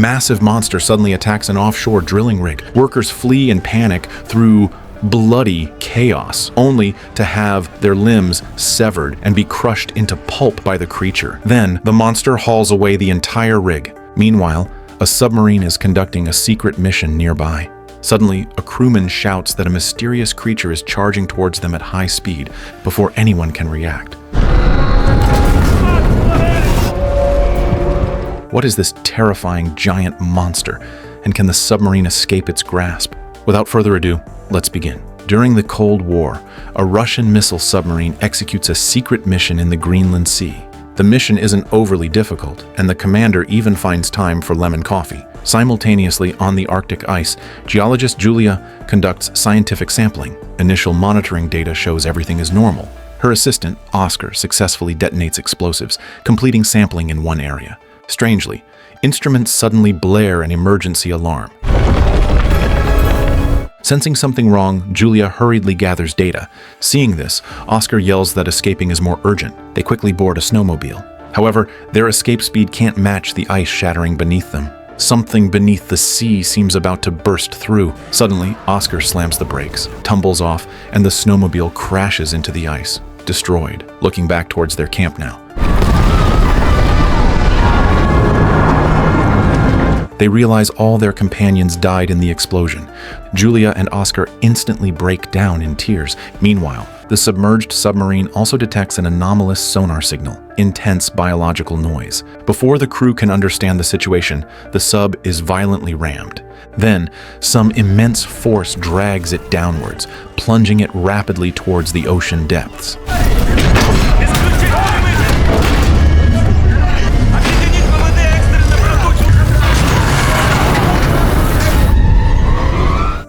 massive monster suddenly attacks an offshore drilling rig. Workers flee in panic through bloody chaos, only to have their limbs severed and be crushed into pulp by the creature. Then, the monster hauls away the entire rig. Meanwhile, a submarine is conducting a secret mission nearby. Suddenly, a crewman shouts that a mysterious creature is charging towards them at high speed before anyone can react. What is this terrifying giant monster, and can the submarine escape its grasp? Without further ado, let's begin. During the Cold War, a Russian missile submarine executes a secret mission in the Greenland Sea. The mission isn't overly difficult, and the commander even finds time for lemon coffee. Simultaneously, on the Arctic ice, geologist Julia conducts scientific sampling. Initial monitoring data shows everything is normal. Her assistant, Oscar, successfully detonates explosives, completing sampling in one area. Strangely, instruments suddenly blare an emergency alarm. Sensing something wrong, Julia hurriedly gathers data. Seeing this, Oscar yells that escaping is more urgent. They quickly board a snowmobile. However, their escape speed can't match the ice shattering beneath them. Something beneath the sea seems about to burst through. Suddenly, Oscar slams the brakes, tumbles off, and the snowmobile crashes into the ice, destroyed, looking back towards their camp now. They realize all their companions died in the explosion. Julia and Oscar instantly break down in tears. Meanwhile, the submerged submarine also detects an anomalous sonar signal, intense biological noise. Before the crew can understand the situation, the sub is violently rammed. Then, some immense force drags it downwards, plunging it rapidly towards the ocean depths.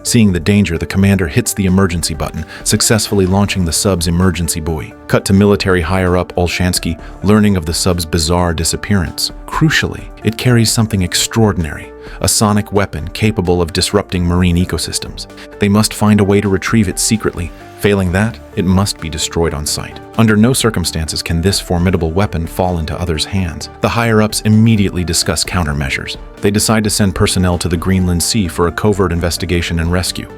Seeing the danger, the commander hits the emergency button, successfully launching the sub's emergency buoy. Cut to military higher-up Olshansky, learning of the sub's bizarre disappearance. Crucially, it carries something extraordinary, a sonic weapon capable of disrupting marine ecosystems. They must find a way to retrieve it secretly. Failing that, it must be destroyed on sight. Under no circumstances can this formidable weapon fall into others' hands. The higher-ups immediately discuss countermeasures. They decide to send personnel to the Greenland Sea for a covert investigation and rescue.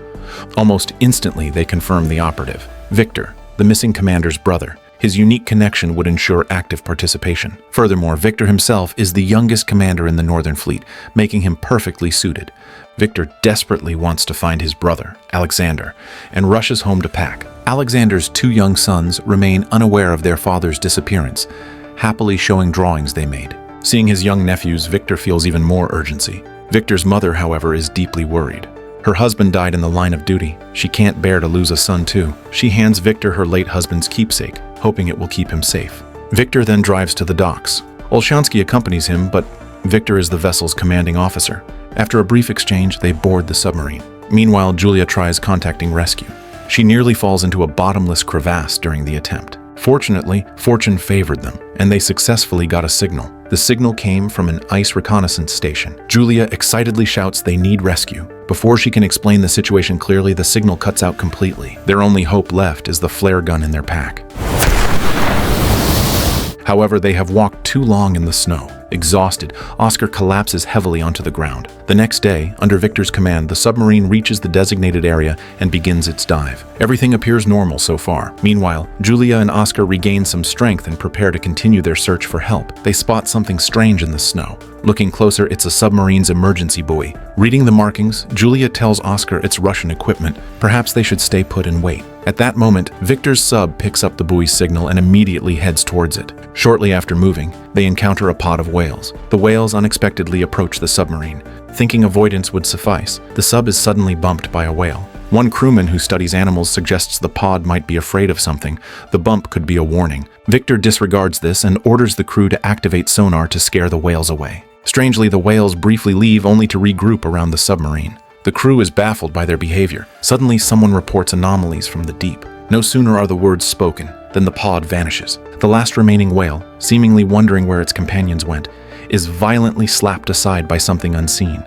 Almost instantly, they confirm the operative, Viktor, the missing commander's brother. His unique connection would ensure active participation. Furthermore, Viktor himself is the youngest commander in the Northern Fleet, making him perfectly suited. Viktor desperately wants to find his brother, Alexander, and rushes home to pack. Alexander's two young sons remain unaware of their father's disappearance, happily showing drawings they made. Seeing his young nephews, Viktor feels even more urgency. Viktor's mother, however, is deeply worried. Her husband died in the line of duty. She can't bear to lose a son too. She hands Viktor her late husband's keepsake, hoping it will keep him safe. Viktor then drives to the docks. Olshansky accompanies him, but Viktor is the vessel's commanding officer. After a brief exchange, they board the submarine. Meanwhile, Julia tries contacting rescue. She nearly falls into a bottomless crevasse during the attempt. Fortunately, fortune favored them, and they successfully got a signal. The signal came from an ice reconnaissance station. Julia excitedly shouts they need rescue. Before she can explain the situation clearly, the signal cuts out completely. Their only hope left is the flare gun in their pack. However, they have walked too long in the snow. Exhausted, Oscar collapses heavily onto the ground. The next day, under Viktor's command, the submarine reaches the designated area and begins its dive. Everything appears normal so far. Meanwhile, Julia and Oscar regain some strength and prepare to continue their search for help. They spot something strange in the snow. Looking closer, it's a submarine's emergency buoy. Reading the markings, Julia tells Oscar it's Russian equipment. Perhaps they should stay put and wait. At that moment, Viktor's sub picks up the buoy's signal and immediately heads towards it. Shortly after moving, they encounter a pod of whales. The whales unexpectedly approach the submarine. Thinking avoidance would suffice, the sub is suddenly bumped by a whale. One crewman who studies animals suggests the pod might be afraid of something. The bump could be a warning. Viktor disregards this and orders the crew to activate sonar to scare the whales away. Strangely, the whales briefly leave only to regroup around the submarine. The crew is baffled by their behavior. Suddenly, someone reports anomalies from the deep. No sooner are the words spoken than the pod vanishes. The last remaining whale, seemingly wondering where its companions went, is violently slapped aside by something unseen.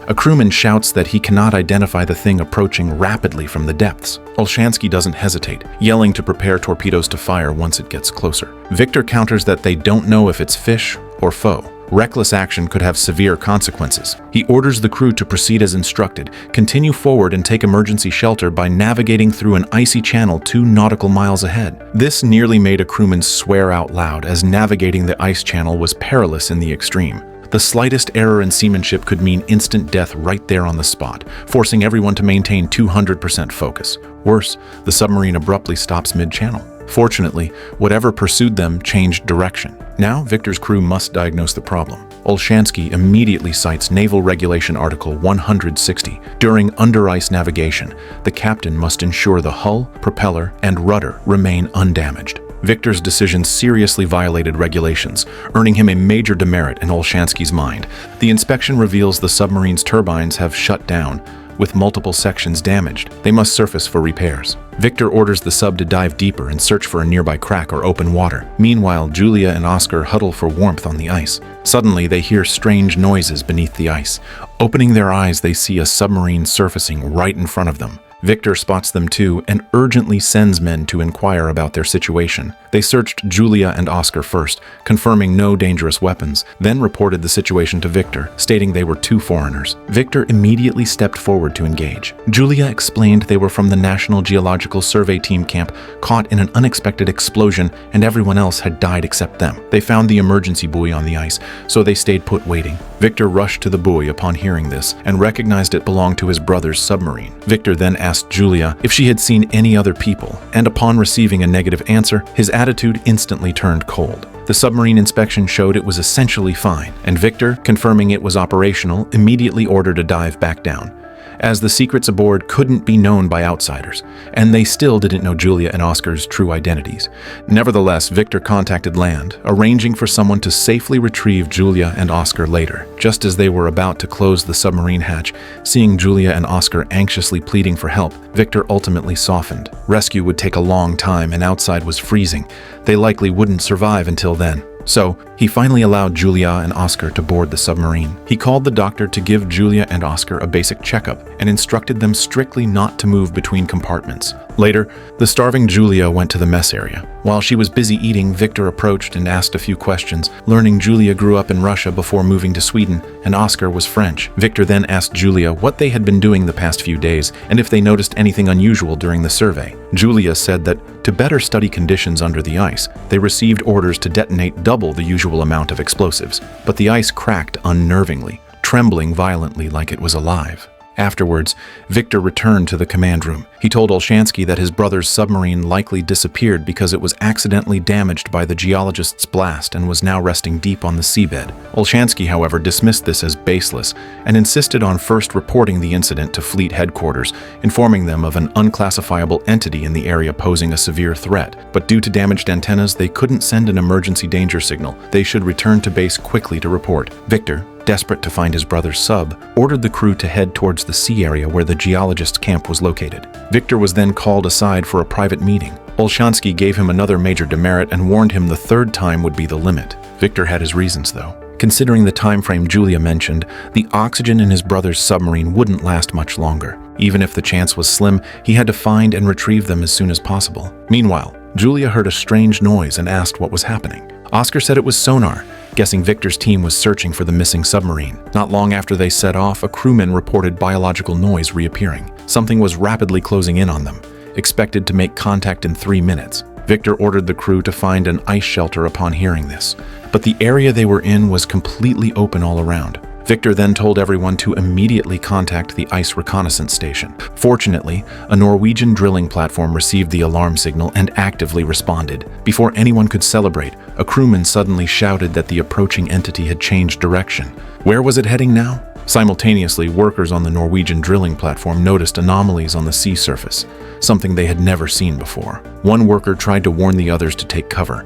A A crewman shouts that he cannot identify the thing approaching rapidly from the depths. Olshansky doesn't hesitate, yelling to prepare torpedoes to fire once it gets closer. Viktor counters that they don't know if it's fish or foe. Reckless action could have severe consequences. He orders the crew to proceed as instructed, continue forward and take emergency shelter by navigating through an icy channel 2 nautical miles ahead. This nearly made a crewman swear out loud, as navigating the ice channel was perilous in the extreme. The slightest error in seamanship could mean instant death right there on the spot, forcing everyone to maintain 200% focus. Worse, the submarine abruptly stops mid-channel. Fortunately, whatever pursued them changed direction. Now, Viktor's crew must diagnose the problem. Olshansky immediately cites Naval Regulation Article 160. During under-ice navigation, the captain must ensure the hull, propeller, and rudder remain undamaged. Viktor's decision seriously violated regulations, earning him a major demerit in Olshansky's mind. The inspection reveals the submarine's turbines have shut down, with multiple sections damaged. They must surface for repairs. Viktor orders the sub to dive deeper and search for a nearby crack or open water. Meanwhile, Julia and Oscar huddle for warmth on the ice. Suddenly, they hear strange noises beneath the ice. Opening their eyes, they see a submarine surfacing right in front of them. Viktor spots them too and urgently sends men to inquire about their situation. They searched Julia and Oscar first, confirming no dangerous weapons, then reported the situation to Viktor, stating they were 2 foreigners. Viktor immediately stepped forward to engage. Julia explained they were from the National Geological Survey Team camp, caught in an unexpected explosion, and everyone else had died except them. They found the emergency buoy on the ice, so they stayed put waiting. Viktor rushed to the buoy upon hearing this and recognized it belonged to his brother's submarine. Viktor then asked Julia if she had seen any other people, and upon receiving a negative answer, his attitude instantly turned cold. The submarine inspection showed it was essentially fine, and Viktor, confirming it was operational, immediately ordered a dive back down, as the secrets aboard couldn't be known by outsiders, and they still didn't know Julia and Oscar's true identities. Nevertheless, Viktor contacted land, arranging for someone to safely retrieve Julia and Oscar later. Just as they were about to close the submarine hatch, seeing Julia and Oscar anxiously pleading for help, Viktor ultimately softened. Rescue would take a long time and outside was freezing. They likely wouldn't survive until then. So, he finally allowed Julia and Oscar to board the submarine. He called the doctor to give Julia and Oscar a basic checkup and instructed them strictly not to move between compartments. Later, the starving Julia went to the mess area. While she was busy eating, Viktor approached and asked a few questions, learning Julia grew up in Russia before moving to Sweden, and Oscar was French. Viktor then asked Julia what they had been doing the past few days and if they noticed anything unusual during the survey. Julia said that to better study conditions under the ice, they received orders to detonate double the usual amount of explosives, but the ice cracked unnervingly, trembling violently like it was alive. Afterwards, Viktor returned to the command room. He told Olshansky that his brother's submarine likely disappeared because it was accidentally damaged by the geologists' blast and was now resting deep on the seabed. Olshansky, however, dismissed this as baseless and insisted on first reporting the incident to fleet headquarters, informing them of an unclassifiable entity in the area posing a severe threat. But due to damaged antennas, they couldn't send an emergency danger signal. They should return to base quickly to report. Viktor, desperate to find his brother's sub, ordered the crew to head towards the sea area where the geologist camp was located. Viktor was then called aside for a private meeting. Olshansky gave him another major demerit and warned him the 3rd time would be the limit. Viktor had his reasons, though. Considering the time frame Julia mentioned, the oxygen in his brother's submarine wouldn't last much longer. Even if the chance was slim, he had to find and retrieve them as soon as possible. Meanwhile, Julia heard a strange noise and asked what was happening. Oscar said it was sonar, guessing Viktor's team was searching for the missing submarine. Not long after they set off, a crewman reported biological noise reappearing. Something was rapidly closing in on them, expected to make contact in 3 minutes. Viktor ordered the crew to find an ice shelter upon hearing this, but the area they were in was completely open all around. Viktor then told everyone to immediately contact the ice reconnaissance station. Fortunately, a Norwegian drilling platform received the alarm signal and actively responded. Before anyone could celebrate, a crewman suddenly shouted that the approaching entity had changed direction. Where was it heading now? Simultaneously, workers on the Norwegian drilling platform noticed anomalies on the sea surface, something they had never seen before. One worker tried to warn the others to take cover.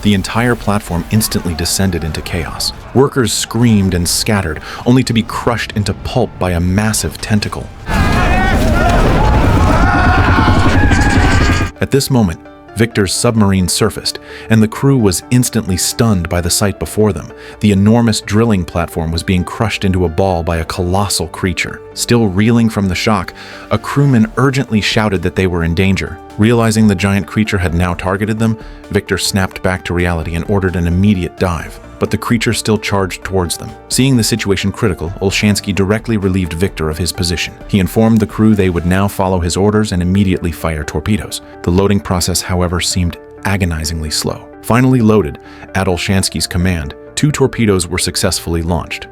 The entire platform instantly descended into chaos. Workers screamed and scattered, only to be crushed into pulp by a massive tentacle. At this moment, Viktor's submarine surfaced, and the crew was instantly stunned by the sight before them. The enormous drilling platform was being crushed into a ball by a colossal creature. Still reeling from the shock, a crewman urgently shouted that they were in danger. Realizing the giant creature had now targeted them, Viktor snapped back to reality and ordered an immediate dive. But the creature still charged towards them. Seeing the situation critical, Olshansky directly relieved Viktor of his position. He informed the crew they would now follow his orders and immediately fire torpedoes. The loading process, however, seemed agonizingly slow. Finally loaded, at Olshansky's command, 2 torpedoes were successfully launched.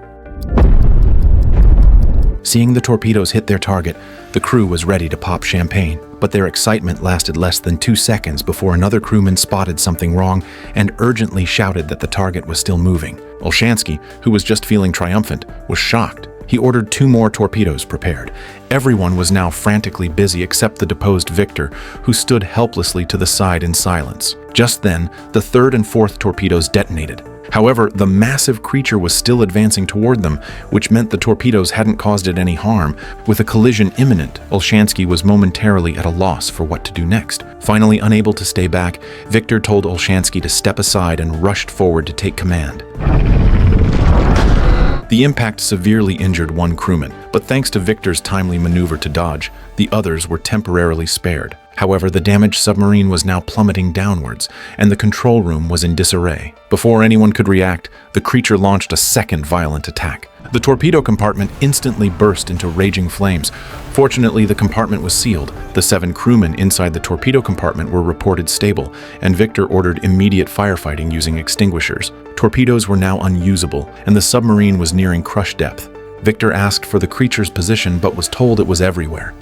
Seeing the torpedoes hit their target, the crew was ready to pop champagne, but their excitement lasted less than 2 seconds before another crewman spotted something wrong and urgently shouted that the target was still moving. Olshansky, who was just feeling triumphant, was shocked. He ordered 2 more torpedoes prepared. Everyone was now frantically busy except the deposed Viktor, who stood helplessly to the side in silence. Just then, the 3rd and 4th torpedoes detonated. However, the massive creature was still advancing toward them, which meant the torpedoes hadn't caused it any harm. With a collision imminent, Olshansky was momentarily at a loss for what to do next. Finally, unable to stay back, Viktor told Olshansky to step aside and rushed forward to take command. The impact severely injured 1 crewman, but thanks to Viktor's timely maneuver to dodge, the others were temporarily spared. However, the damaged submarine was now plummeting downwards, and the control room was in disarray. Before anyone could react, the creature launched a second violent attack. The torpedo compartment instantly burst into raging flames. Fortunately, the compartment was sealed. The 7 crewmen inside the torpedo compartment were reported stable, and Viktor ordered immediate firefighting using extinguishers. Torpedoes were now unusable, and the submarine was nearing crush depth. Viktor asked for the creature's position, but was told it was everywhere.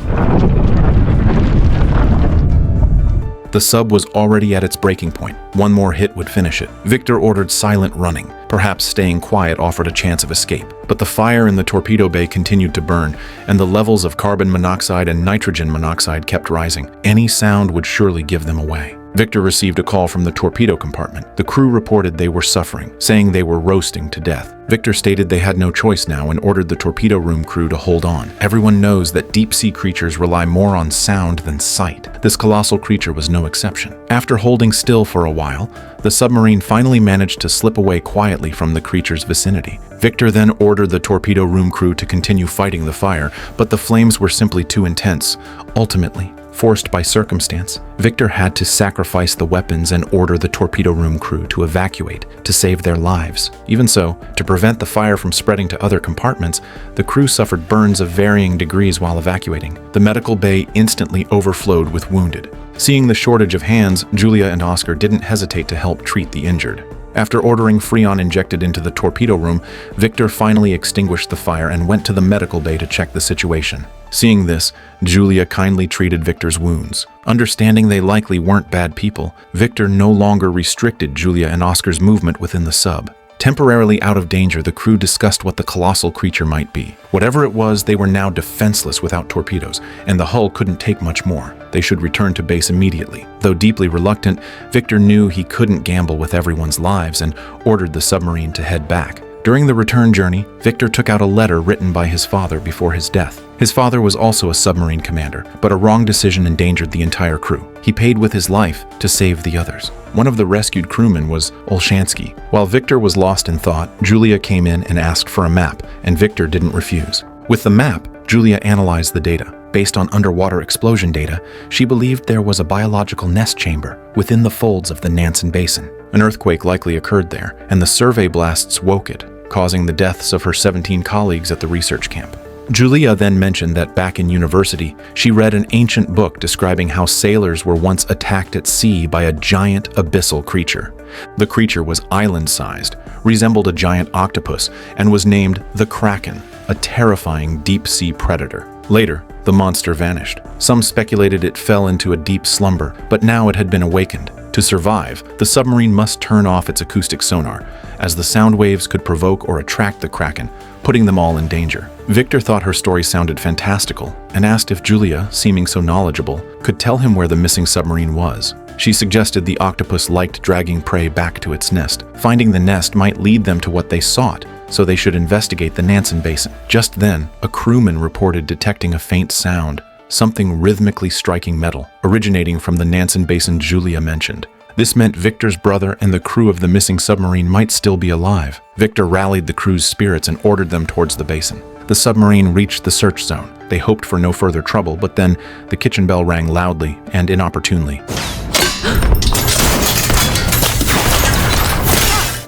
The sub was already at its breaking point. 1 more hit would finish it. Viktor ordered silent running. Perhaps staying quiet offered a chance of escape. But the fire in the torpedo bay continued to burn, and the levels of carbon monoxide and nitrogen monoxide kept rising. Any sound would surely give them away. Viktor received a call from the torpedo compartment. The crew reported they were suffering, saying they were roasting to death. Viktor stated they had no choice now and ordered the torpedo room crew to hold on. Everyone knows that deep-sea creatures rely more on sound than sight. This colossal creature was no exception. After holding still for a while, the submarine finally managed to slip away quietly from the creature's vicinity. Viktor then ordered the torpedo room crew to continue fighting the fire, but the flames were simply too intense. Ultimately, forced by circumstance, Viktor had to sacrifice the weapons and order the torpedo room crew to evacuate to save their lives. Even so, to prevent the fire from spreading to other compartments, the crew suffered burns of varying degrees while evacuating. The medical bay instantly overflowed with wounded. Seeing the shortage of hands, Julia and Oscar didn't hesitate to help treat the injured. After ordering Freon injected into the torpedo room, Viktor finally extinguished the fire and went to the medical bay to check the situation. Seeing this, Julia kindly treated Viktor's wounds. Understanding they likely weren't bad people, Viktor no longer restricted Julia and Oscar's movement within the sub. Temporarily out of danger, the crew discussed what the colossal creature might be. Whatever it was, they were now defenseless without torpedoes, and the hull couldn't take much more. They should return to base immediately. Though deeply reluctant, Viktor knew he couldn't gamble with everyone's lives and ordered the submarine to head back. During the return journey, Viktor took out a letter written by his father before his death. His father was also a submarine commander, but a wrong decision endangered the entire crew. He paid with his life to save the others. One of the rescued crewmen was Olshansky. While Viktor was lost in thought, Julia came in and asked for a map, and Viktor didn't refuse. With the map, Julia analyzed the data. Based on underwater explosion data, she believed there was a biological nest chamber within the folds of the Nansen Basin. An earthquake likely occurred there, and the survey blasts woke it, causing the deaths of her 17 colleagues at the research camp. Julia then mentioned that back in university, she read an ancient book describing how sailors were once attacked at sea by a giant abyssal creature. The creature was island-sized, resembled a giant octopus, and was named the Kraken, a terrifying deep-sea predator. Later, the monster vanished. Some speculated it fell into a deep slumber, but now it had been awakened. To survive, the submarine must turn off its acoustic sonar, as the sound waves could provoke or attract the Kraken, putting them all in danger. Viktor thought her story sounded fantastical and asked if Julia, seeming so knowledgeable, could tell him where the missing submarine was. She suggested the octopus liked dragging prey back to its nest. Finding the nest might lead them to what they sought, so they should investigate the Nansen Basin. Just then, a crewman reported detecting a faint sound, something rhythmically striking metal, originating from the Nansen Basin Julia mentioned. This meant Viktor's brother and the crew of the missing submarine might still be alive. Viktor rallied the crew's spirits and ordered them towards the basin. The submarine reached the search zone. They hoped for no further trouble, but then the kitchen bell rang loudly and inopportunely.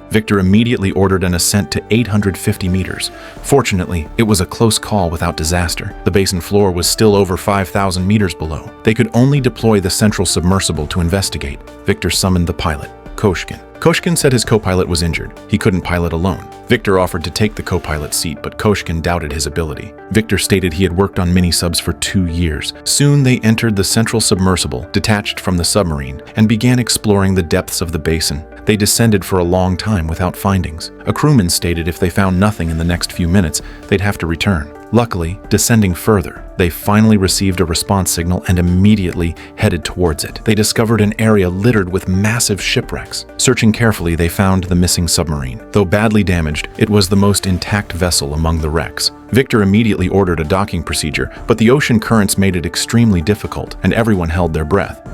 Viktor immediately ordered an ascent to 850 meters. Fortunately, it was a close call without disaster. The basin floor was still over 5,000 meters below. They could only deploy the central submersible to investigate. Viktor summoned the pilot, Koshkin. Koshkin said his co-pilot was injured. He couldn't pilot alone. Viktor offered to take the co-pilot's seat, but Koshkin doubted his ability. Viktor stated he had worked on mini-subs for 2 years. Soon they entered the central submersible, detached from the submarine, and began exploring the depths of the basin. They descended for a long time without findings. A crewman stated if they found nothing in the next few minutes, they'd have to return. Luckily, descending further, they finally received a response signal and immediately headed towards it. They discovered an area littered with massive shipwrecks. Searching carefully, they found the missing submarine. Though badly damaged, it was the most intact vessel among the wrecks. Viktor immediately ordered a docking procedure, but the ocean currents made it extremely difficult, and everyone held their breath.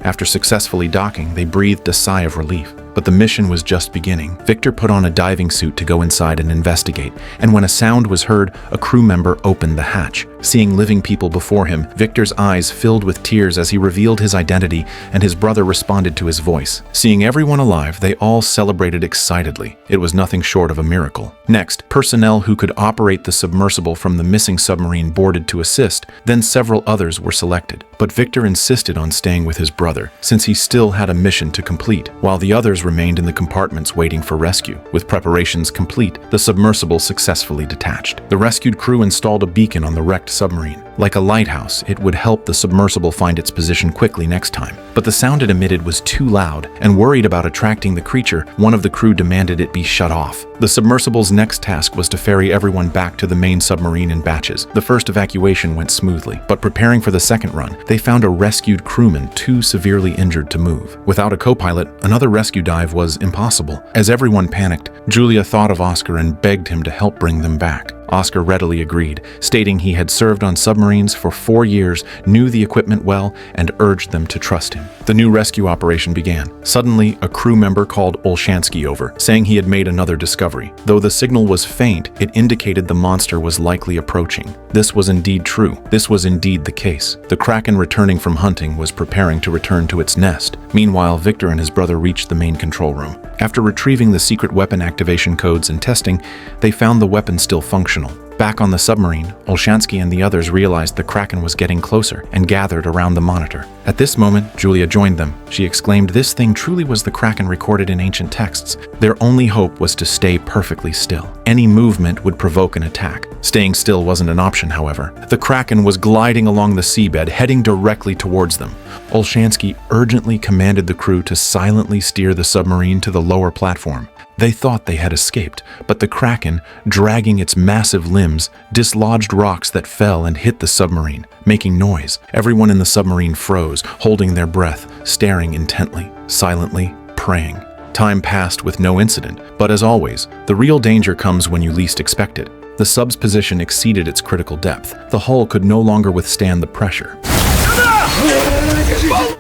After successfully docking, they breathed a sigh of relief. But the mission was just beginning. Viktor put on a diving suit to go inside and investigate, and when a sound was heard, a crew member opened the hatch. Seeing living people before him, Viktor's eyes filled with tears as he revealed his identity, and his brother responded to his voice. Seeing everyone alive, they all celebrated excitedly. It was nothing short of a miracle. Next, personnel who could operate the submersible from the missing submarine boarded to assist, then several others were selected. But Viktor insisted on staying with his brother, since he still had a mission to complete, while the others remained in the compartments waiting for rescue. With preparations complete, the submersible successfully detached. The rescued crew installed a beacon on the wrecked submarine. Like a lighthouse, it would help the submersible find its position quickly next time. But the sound it emitted was too loud, and worried about attracting the creature, one of the crew demanded it be shut off. The submersible's next task was to ferry everyone back to the main submarine in batches. The first evacuation went smoothly, but preparing for the second run, they found a rescued crewman too severely injured to move. Without a co-pilot, another rescue dive was impossible. As everyone panicked, Julia thought of Oscar and begged him to help bring them back. Oscar readily agreed, stating he had served on submarines for 4 years, knew the equipment well, and urged them to trust him. The new rescue operation began. Suddenly, a crew member called Olshansky over, saying he had made another discovery. Though the signal was faint, it indicated the monster was likely approaching. This was indeed true. This was indeed the case. The Kraken, returning from hunting, was preparing to return to its nest. Meanwhile, Viktor and his brother reached the main control room. After retrieving the secret weapon activation codes and testing, they found the weapon still functional. Back on the submarine, Olshansky and the others realized the Kraken was getting closer and gathered around the monitor. At this moment, Julia joined them. She exclaimed this thing truly was the Kraken recorded in ancient texts. Their only hope was to stay perfectly still. Any movement would provoke an attack. Staying still wasn't an option, however. The Kraken was gliding along the seabed, heading directly towards them. Olshansky urgently commanded the crew to silently steer the submarine to the lower platform. They thought they had escaped, but the Kraken, dragging its massive limbs, dislodged rocks that fell and hit the submarine, making noise. Everyone in the submarine froze, holding their breath, staring intently, silently, praying. Time passed with no incident, but as always, the real danger comes when you least expect it. The sub's position exceeded its critical depth. The hull could no longer withstand the pressure.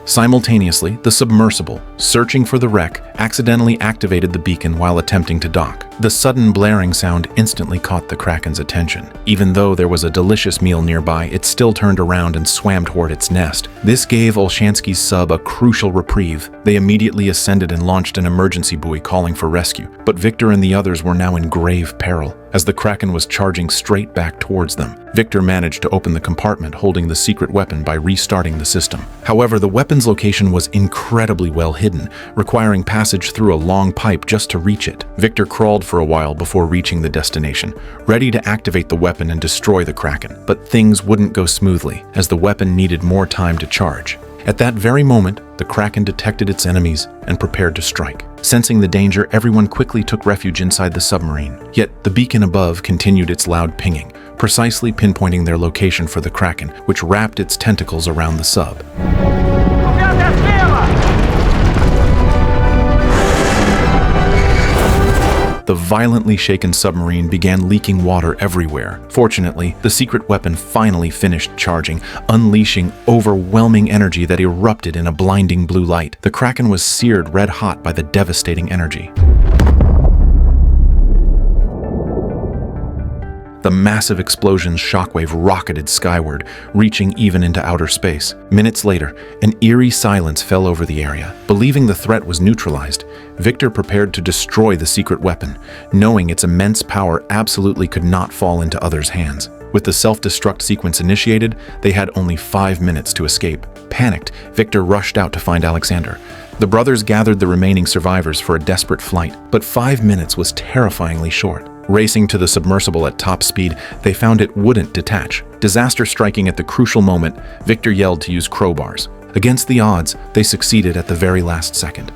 Simultaneously, the submersible, searching for the wreck, accidentally activated the beacon while attempting to dock. The sudden blaring sound instantly caught the Kraken's attention. Even though there was a delicious meal nearby, it still turned around and swam toward its nest. This gave Olshansky's sub a crucial reprieve. They immediately ascended and launched an emergency buoy calling for rescue. But Viktor and the others were now in grave peril, as the Kraken was charging straight back towards them. Viktor managed to open the compartment holding the secret weapon by restarting the system. However, the weapon's location was incredibly well hidden, requiring passage through a long pipe just to reach it. Viktor crawled for a while before reaching the destination, ready to activate the weapon and destroy the Kraken. But things wouldn't go smoothly, as the weapon needed more time to charge. At that very moment, the Kraken detected its enemies and prepared to strike. Sensing the danger, everyone quickly took refuge inside the submarine. Yet, the beacon above continued its loud pinging, precisely pinpointing their location for the Kraken, which wrapped its tentacles around the sub. The violently shaken submarine began leaking water everywhere. Fortunately, the secret weapon finally finished charging, unleashing overwhelming energy that erupted in a blinding blue light. The Kraken was seared red hot by the devastating energy. The massive explosion's shockwave rocketed skyward, reaching even into outer space. Minutes later, an eerie silence fell over the area. Believing the threat was neutralized, Viktor prepared to destroy the secret weapon, knowing its immense power absolutely could not fall into others' hands. With the self-destruct sequence initiated, they had only 5 minutes to escape. Panicked, Viktor rushed out to find Alexander. The brothers gathered the remaining survivors for a desperate flight, but 5 minutes was terrifyingly short. Racing to the submersible at top speed, they found it wouldn't detach. Disaster striking at the crucial moment, Viktor yelled to use crowbars. Against the odds, they succeeded at the very last second.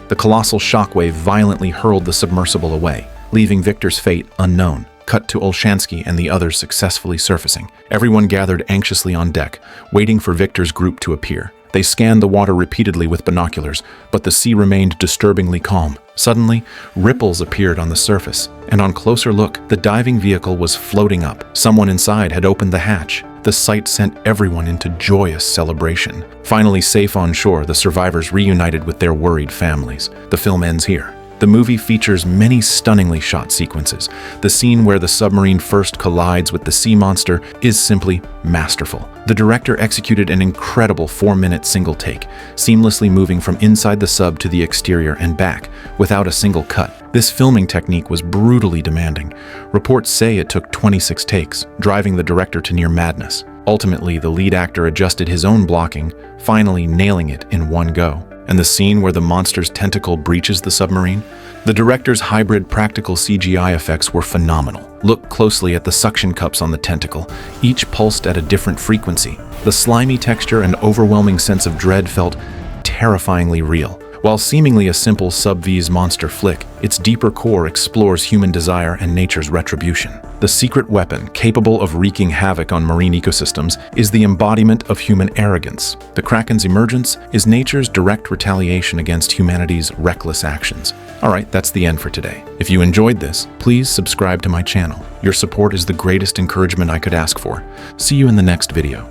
The colossal shockwave violently hurled the submersible away, leaving Viktor's fate unknown. Cut to Olshansky and the others successfully surfacing. Everyone gathered anxiously on deck, waiting for Viktor's group to appear. They scanned the water repeatedly with binoculars, but the sea remained disturbingly calm. Suddenly, ripples appeared on the surface, and on closer look, the diving vehicle was floating up. Someone inside had opened the hatch. The sight sent everyone into joyous celebration. Finally safe on shore, the survivors reunited with their worried families. The film ends here. The movie features many stunningly shot sequences. The scene where the submarine first collides with the sea monster is simply masterful. The director executed an incredible 4-minute single take, seamlessly moving from inside the sub to the exterior and back, without a single cut. This filming technique was brutally demanding. Reports say it took 26 takes, driving the director to near madness. Ultimately, the lead actor adjusted his own blocking, finally nailing it in one go. And the scene where the monster's tentacle breaches the submarine? The director's hybrid practical CGI effects were phenomenal. Look closely at the suction cups on the tentacle, each pulsed at a different frequency. The slimy texture and overwhelming sense of dread felt terrifyingly real. While seemingly a simple sub-V's monster flick, its deeper core explores human desire and nature's retribution. The secret weapon, capable of wreaking havoc on marine ecosystems, is the embodiment of human arrogance. The Kraken's emergence is nature's direct retaliation against humanity's reckless actions. Alright, that's the end for today. If you enjoyed this, please subscribe to my channel. Your support is the greatest encouragement I could ask for. See you in the next video.